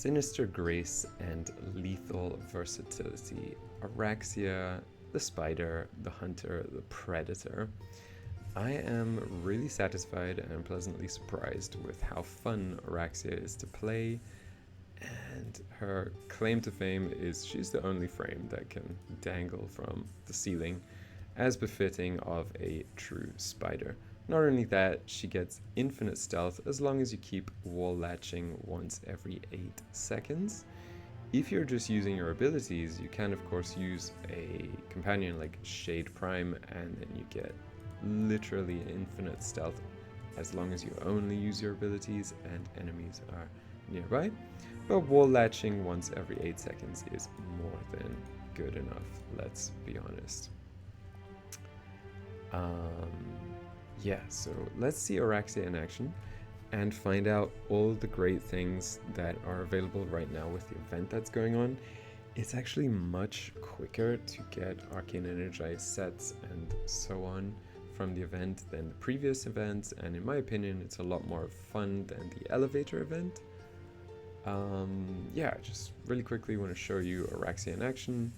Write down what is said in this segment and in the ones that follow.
Sinister Grace and Lethal Versatility. Oraxia, the Spider, the Hunter, the Predator. I am really satisfied and pleasantly surprised with how fun Oraxia is to play, and her claim to fame is she's the only frame that can dangle from the ceiling, as befitting of a true spider. Not only that, she gets infinite stealth as long as you keep wall latching once every 8 seconds. If you're just using your abilities, you can of course use a companion like Shade Prime, and then you get literally infinite stealth as long as you only use your abilities and enemies are nearby. But wall latching once every 8 seconds is more than good enough, let's be honest. Yeah, so let's see Oraxia in action and find out all the great things that are available right now with the event that's going on. It's actually much quicker to get Arcane Energized sets and so on from the event than the previous events, and in my opinion it's a lot more fun than the elevator event. Yeah, just really quickly want to show you Oraxia in action.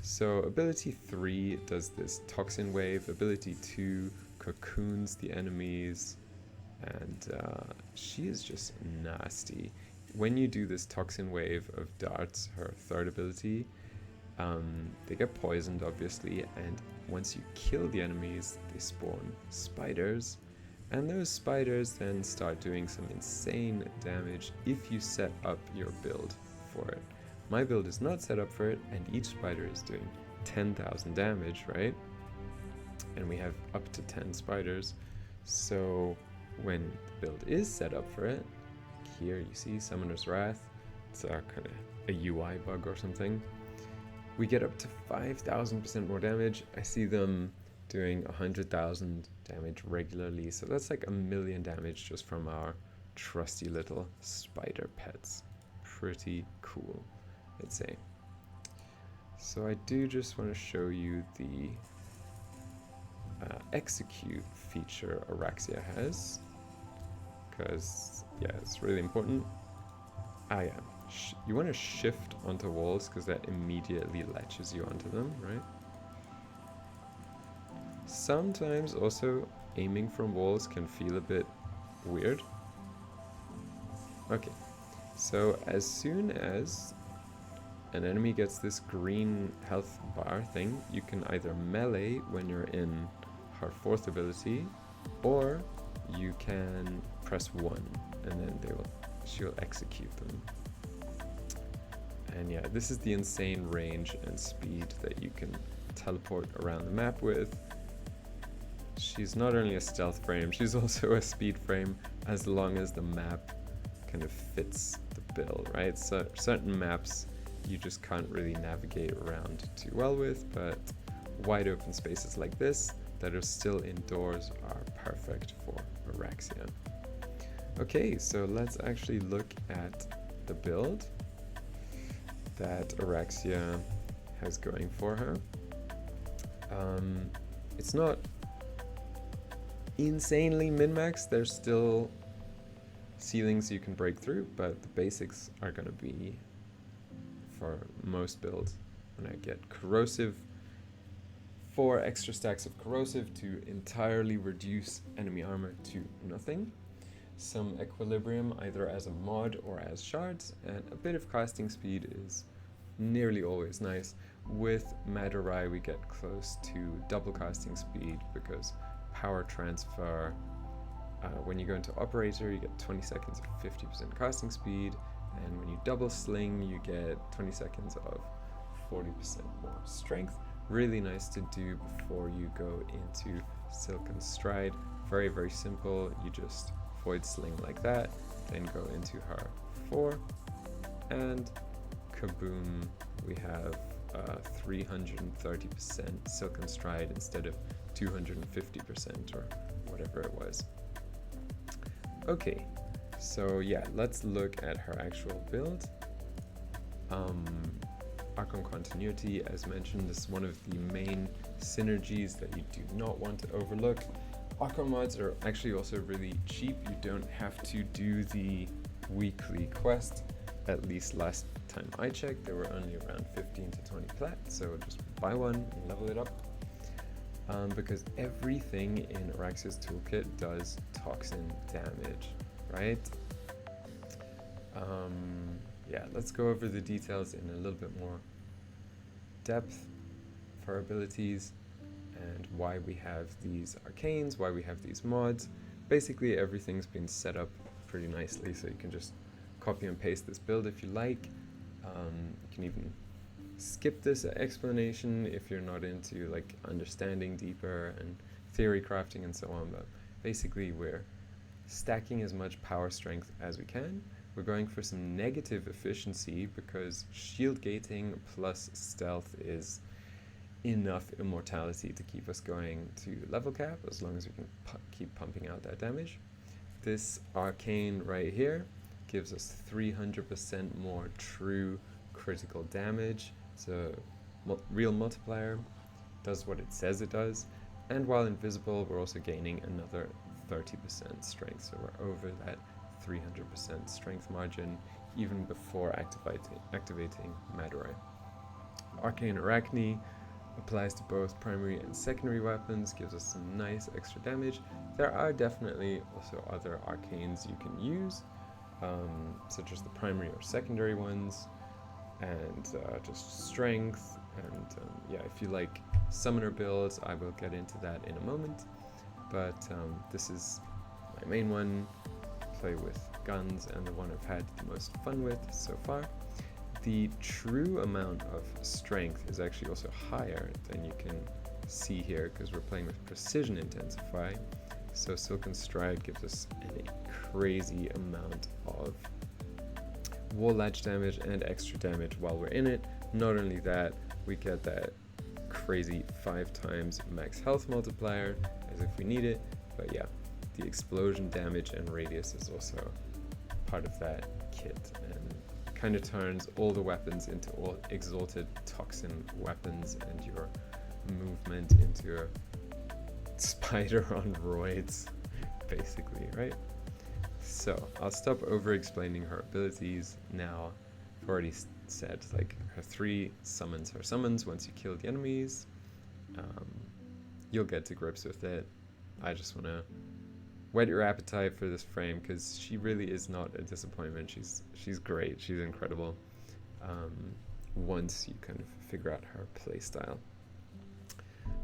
So ability 3 does this toxin wave, ability 2 cocoons the enemies, and she is just nasty. When you do this toxin wave of darts, her third ability, they get poisoned obviously, and once you kill the enemies they spawn spiders, and those spiders then start doing some insane damage if you set up your build for it. My build is not set up for it, and each spider is doing 10,000 damage, right? And we have up to 10 spiders. So when the build is set up for it, here you see Summoner's Wrath. It's a kind of a UI bug or something. We get up to 5,000% more damage. I see them doing 100,000 damage regularly, so that's like 1,000,000 damage just from our trusty little spider pets. Pretty cool, I'd say. So I do just want to show you the execute feature Oraxia has, because yeah, it's really important. Yeah, you want to shift onto walls because that immediately latches you onto them, right? Sometimes also aiming from walls can feel a bit weird. Okay, so as soon as an enemy gets this green health bar thing, you can either melee when you're in her fourth ability, or you can press 1 and then she'll execute them. And yeah, this is the insane range and speed that you can teleport around the map with. She's not only a stealth frame, she's also a speed frame, as long as the map kind of fits the bill, right? So certain maps you just can't really navigate around too well with, but wide open spaces like this that are still indoors are perfect for Oraxia. Okay, so let's actually look at the build that Oraxia has going for her. It's not insanely min-maxed, there's still ceilings you can break through, but the basics are going to be for most builds. When I get corrosive, 4 extra stacks of corrosive to entirely reduce enemy armor to nothing, some equilibrium either as a mod or as shards, and a bit of casting speed is nearly always nice. With Madurai we get close to double casting speed because power transfer, when you go into operator you get 20 seconds of 50% casting speed, and when you double sling you get 20 seconds of 40% more strength. Really nice to do before you go into Silken Stride. Very, very simple. You just void sling like that, then go into her 4, and kaboom, we have 330% Silken Stride instead of 250% or whatever it was. Okay, so yeah, let's look at her actual build. Archon Continuity, as mentioned, is one of the main synergies that you do not want to overlook. Archon mods are actually also really cheap. You don't have to do the weekly quest. at least last time I checked, they were only around 15 to 20 plat, so just buy one and level it up. Because everything in Oraxia's toolkit does toxin damage, right? Yeah, let's go over the details in a little bit more depth for our abilities and why we have these arcanes, why we have these mods. Basically everything's been set up pretty nicely, so you can just copy and paste this build if you like. You can even skip this explanation if you're not into like understanding deeper and theory crafting and so on, but basically we're stacking as much power strength as we can. We're going for some negative efficiency because shield gating plus stealth is enough immortality to keep us going to level cap as long as we can keep pumping out that damage. This arcane right here gives us 300% more true critical damage. It's a real multiplier, does what it says it does, and while invisible we're also gaining another 30% strength, so we're over that 300% strength margin even before activating Madurai. Arcane Arachne applies to both primary and secondary weapons, gives us some nice extra damage. There are definitely also other arcanes you can use, such as the primary or secondary ones, and just strength, and yeah, if you like summoner builds, I will get into that in a moment, but this is my main one. Play with guns and the one I've had the most fun with so far. The true amount of strength is actually also higher than you can see here because we're playing with precision intensify. So Silken Stride gives us a crazy amount of wall latch damage and extra damage while we're in it. Not only that, we get that crazy 5 times max health multiplier as if we need it, but yeah, the explosion damage and radius is also part of that kit and kind of turns all the weapons into all exalted toxin weapons and your movement into a spider on roids, basically, right? So I'll stop over explaining her abilities now. I've already said like her 3 summons her summons once you kill the enemies. You'll get to grips with it. I just want to whet your appetite for this frame because she really is not a disappointment. She's great. She's incredible. Once you kind of figure out her playstyle.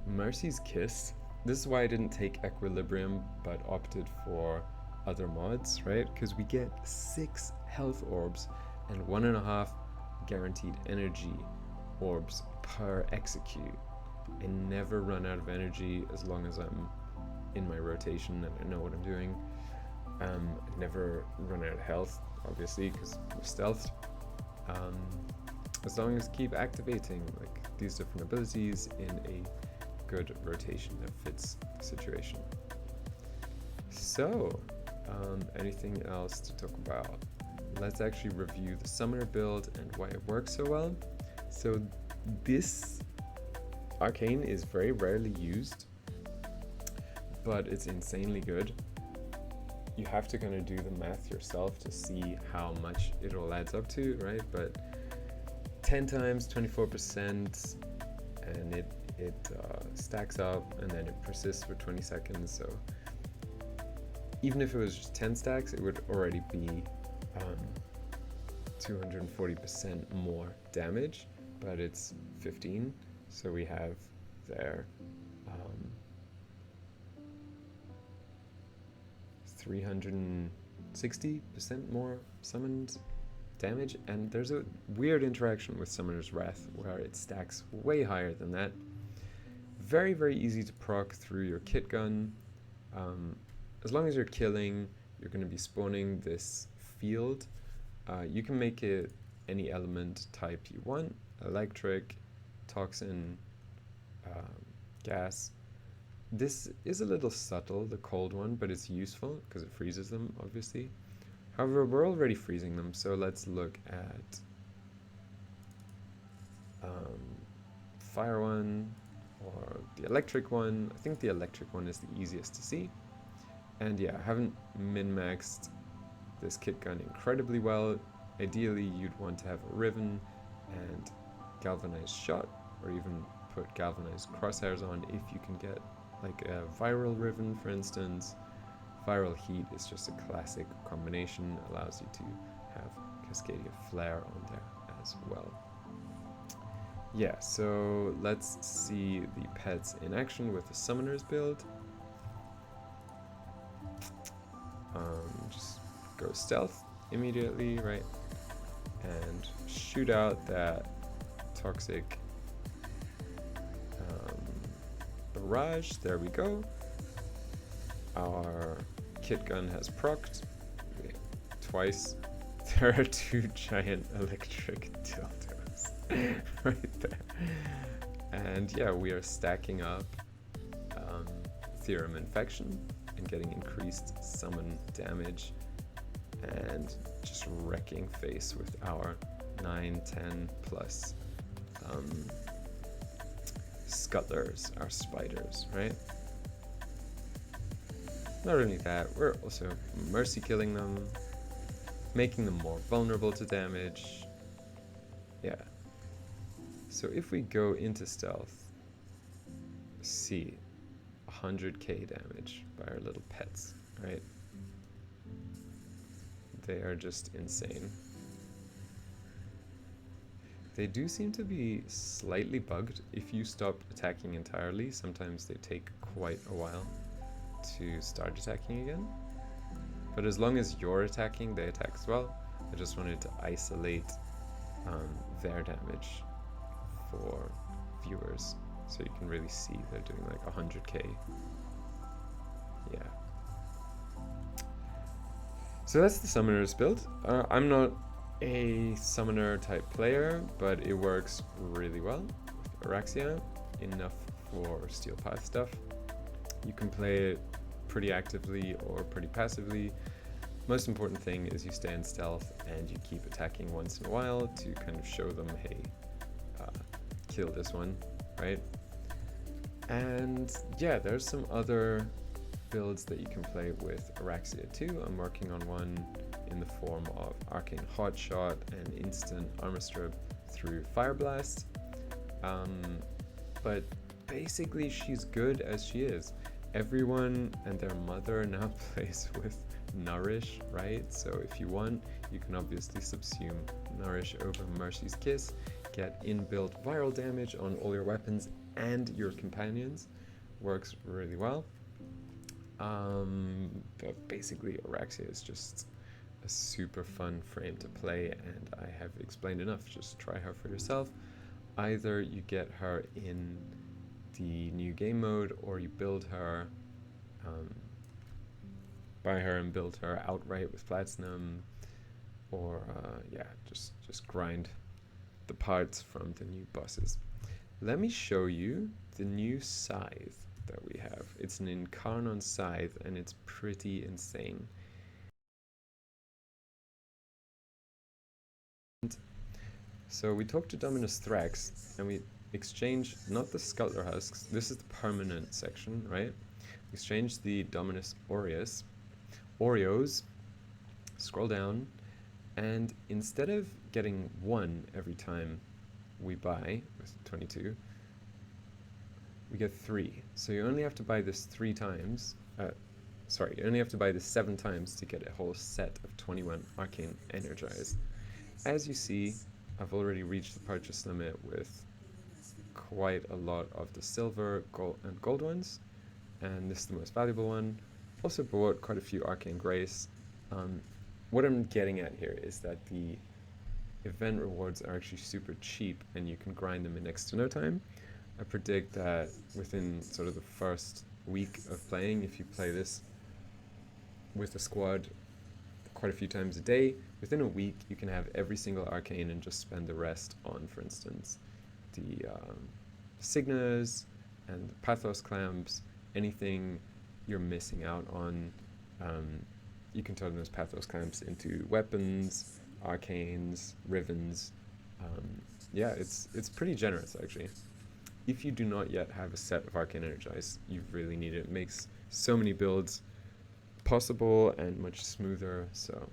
Mercy's Kiss. This is why I didn't take Equilibrium but opted for other mods, right? Because we get 6 health orbs and 1.5 guaranteed energy orbs per execute. I never run out of energy as long as I'm in my rotation and I know what I'm doing. I never run out of health, obviously, because I'm stealthed. As long as I keep activating like these different abilities in a good rotation that fits the situation. So, anything else to talk about? Let's actually review the summoner build and why it works so well. So this arcane is very rarely used, but it's insanely good. You have to kind of do the math yourself to see how much it all adds up to, right? But 10 times 24%, and it stacks up, and then it persists for 20 seconds. So even if it was just 10 stacks, it would already be 240% more damage, but it's 15. So we have there 360% more summoned damage, and there's a weird interaction with Summoner's Wrath where it stacks way higher than that. Very, very easy to proc through your Kitgun. As long as you're killing, you're going to be spawning this field. You can make it any element type you want: electric, toxin, gas. This is a little subtle, the cold one, but it's useful because it freezes them, obviously. However, we're already freezing them, so let's look at fire one or the electric one. I think the electric one is the easiest to see. And yeah, I haven't min-maxed this kit gun incredibly well. Ideally, you'd want to have a Riven and galvanized shot, or even put galvanized crosshairs on if you can get like a viral Riven, for instance. Viral heat is just a classic combination, allows you to have Cascadia Flare on there as well. Yeah, so let's see the pets in action with the Summoner's build. Just go Stealth immediately, right? And shoot out that toxic barrage. There we go. Our Kitgun has procced twice. There are 2 giant electric dildos right there. And yeah, we are stacking up Theorem Infection and getting increased summon damage and just wrecking face with our 9, 10 plus scuttlers, our spiders, right? Not only that, we're also mercy killing them, making them more vulnerable to damage. Yeah. So if we go into stealth, see 100k damage by our little pets, right? They are just insane. They do seem to be slightly bugged. If you stop attacking entirely, sometimes they take quite a while to start attacking again. But as long as you're attacking, they attack as well. I just wanted to isolate their damage for viewers so you can really see they're doing like 100k. Yeah. So that's the Summoner's build. I'm not a Summoner type player, but it works really well with Oraxia, enough for Steel Path stuff. You can play it pretty actively or pretty passively. Most important thing is you stay in stealth and you keep attacking once in a while to kind of show them, hey, kill this one, right? And yeah, there's some other builds that you can play with Oraxia too. I'm working on one in the form of Arcane Hotshot and instant armor strip through Fire Blast. But basically she's good as she is. Everyone and their mother now plays with Nourish, right? So if you want, you can obviously subsume Nourish over Mercy's Kiss, get inbuilt viral damage on all your weapons and your companions. Works really well. But basically Oraxia is just a super fun frame to play, and I have explained enough. Just try her for yourself. Either you get her in the new game mode, or you build her, buy her and build her outright with platinum, or yeah, just grind the parts from the new bosses. Let me show you the new scythe that we have. It's an Incarnon scythe and it's pretty insane. So we talked to Dominus Thrax and we exchanged not the Scuttler Husks, this is the permanent section, right? We exchanged the Dominus Oreos, scroll down, and instead of getting 1 every time we buy with 22, we get 3. So you only have to buy this 3 times. Sorry, you only have to buy this 7 times to get a whole set of 21 Arcane Energize. As you see, I've already reached the purchase limit with quite a lot of the silver, gold ones, and this is the most valuable one. Also bought quite a few Arcane Grace. What I'm getting at here is that the event rewards are actually super cheap and you can grind them in next to no time. I predict that within sort of the first week of playing, if you play this with a squad quite a few times a day, within a week you can have every single arcane and just spend the rest on, for instance, the Signas and the Pathos Clamps, anything you're missing out on. You can turn those Pathos Clamps into weapons, arcanes, rivens. Yeah, it's pretty generous actually. If you do not yet have a set of Arcane Energize, you really need it. It makes so many builds possible and much smoother, so